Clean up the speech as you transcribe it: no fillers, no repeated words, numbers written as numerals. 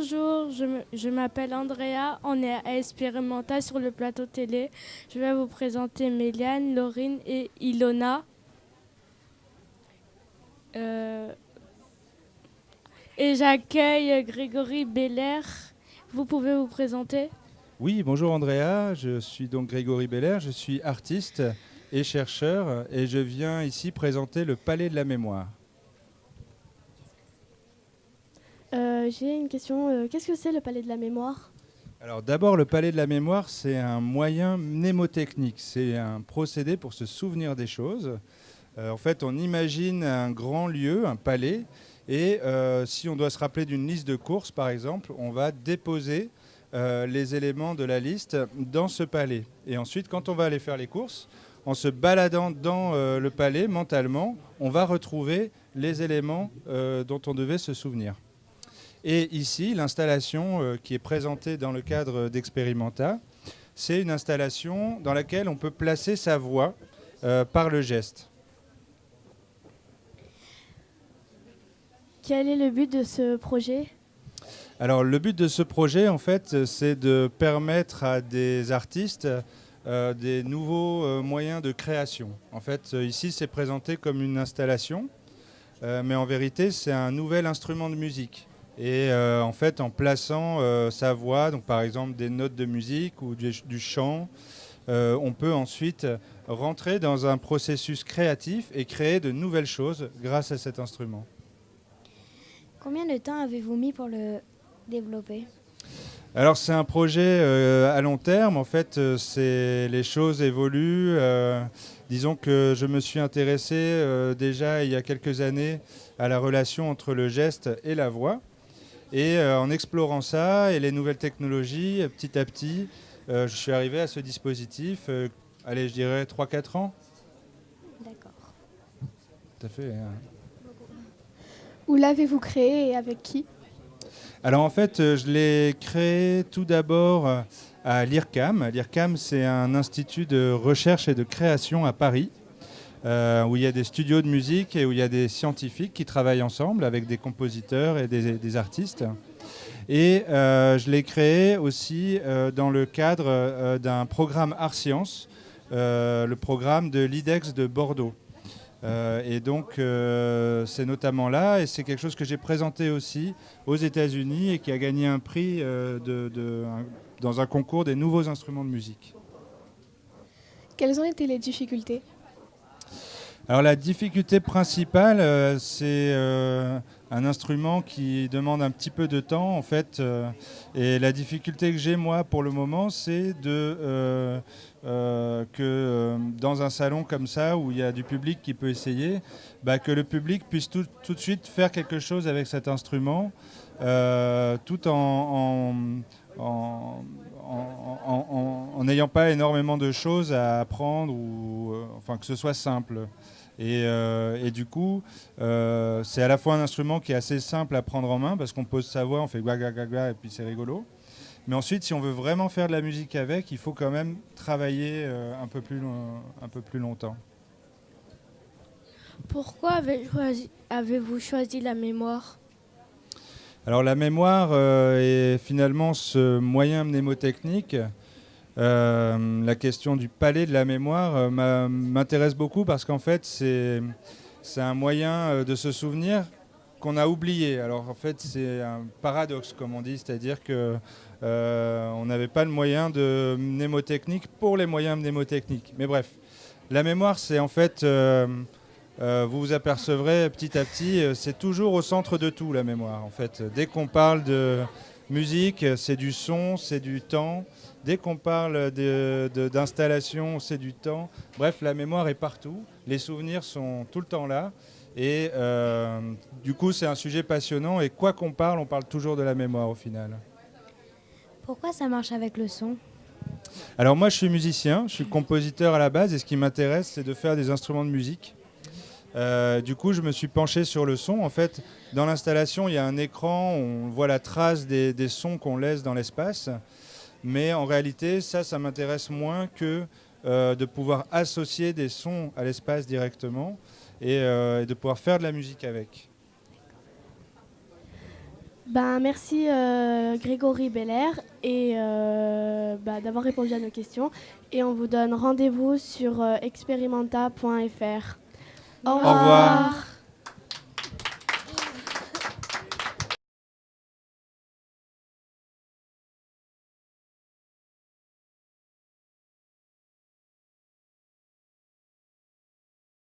Bonjour, je m'appelle Andrea, on est à Expérimenta sur le plateau télé. Je vais vous présenter Méliane, Laurine et Ilona. Et j'accueille Grégory Belair. Vous pouvez vous présenter? Oui, bonjour Andrea, je suis donc Grégory Belair, je suis artiste et chercheur et je viens ici présenter le Palais de la Mémoire. J'ai une question. Qu'est-ce que c'est le Palais de la Mémoire? Alors d'abord, le Palais de la Mémoire, c'est un moyen mnémotechnique, c'est un procédé pour se souvenir des choses. En fait, on imagine un grand lieu, un palais, et si on doit se rappeler d'une liste de courses, par exemple, on va déposer les éléments de la liste dans ce palais. Et ensuite, quand on va aller faire les courses, en se baladant dans le palais, mentalement, on va retrouver les éléments dont on devait se souvenir. Et ici, l'installation qui est présentée dans le cadre d'Experimenta, c'est une installation dans laquelle on peut placer sa voix par le geste. Quel est le but de ce projet? Alors le but de ce projet, en fait, c'est de permettre à des artistes des nouveaux moyens de création. En fait, ici, c'est présenté comme une installation, mais en vérité, c'est un nouvel instrument de musique. Et en fait, en plaçant sa voix, donc par exemple des notes de musique ou du chant, on peut ensuite rentrer dans un processus créatif et créer de nouvelles choses grâce à cet instrument. Combien de temps avez-vous mis pour le développer? Alors c'est un projet à long terme. En fait, les choses évoluent. Disons que je me suis intéressé déjà il y a quelques années à la relation entre le geste et la voix. Et en explorant ça et les nouvelles technologies, petit à petit, je suis arrivé à ce dispositif, allez, je dirais 3-4 ans. D'accord. Tout à fait. Où l'avez-vous créé et avec qui? Alors en fait, je l'ai créé tout d'abord à l'IRCAM. L'IRCAM, c'est un institut de recherche et de création à Paris, où il y a des studios de musique et où il y a des scientifiques qui travaillent ensemble avec des compositeurs et des artistes. Et je l'ai créé aussi dans le cadre d'un programme Art Sciences, le programme de l'IDEX de Bordeaux. Et donc c'est notamment là, et c'est quelque chose que j'ai présenté aussi aux États-Unis et qui a gagné un prix dans un concours des nouveaux instruments de musique. Quelles ont été les difficultés? Alors la difficulté principale, c'est un instrument qui demande un petit peu de temps en fait. Et la difficulté que j'ai moi pour le moment, c'est que dans un salon comme ça où il y a du public qui peut essayer, que le public puisse tout de suite faire quelque chose avec cet instrument, tout en n'ayant pas énormément de choses à apprendre ou enfin que ce soit simple. Et du coup, c'est à la fois un instrument qui est assez simple à prendre en main parce qu'on pose sa voix, on fait gua gua gua gua et puis c'est rigolo. Mais ensuite, si on veut vraiment faire de la musique avec, il faut quand même travailler un peu plus longtemps. Pourquoi avez-vous choisi la mémoire? Alors la mémoire est finalement ce moyen mnémotechnique. La question du palais de la mémoire m'intéresse beaucoup parce qu'en fait c'est un moyen de se souvenir qu'on a oublié. Alors en fait c'est un paradoxe comme on dit, c'est-à-dire que on n'avait pas le moyen de mnémotechnique pour les moyens mnémotechniques. Mais bref, la mémoire c'est en fait, vous vous apercevrez petit à petit, c'est toujours au centre de tout la mémoire. En fait, dès qu'on parle de musique, c'est du son, c'est du temps. Dès qu'on parle d'installation, c'est du temps. Bref, la mémoire est partout. Les souvenirs sont tout le temps là. Et du coup, c'est un sujet passionnant. Et quoi qu'on parle, on parle toujours de la mémoire au final. Pourquoi ça marche avec le son? Alors moi, je suis musicien, je suis compositeur à la base. Et ce qui m'intéresse, c'est de faire des instruments de musique. Du coup, je me suis penché sur le son. En fait, dans l'installation, il y a un écran. On voit la trace des sons qu'on laisse dans l'espace. Mais en réalité, ça m'intéresse moins que de pouvoir associer des sons à l'espace directement et de pouvoir faire de la musique avec. Merci Grégory Belair et d'avoir répondu à nos questions. Et on vous donne rendez-vous sur experimenta.fr. Au revoir. Au revoir.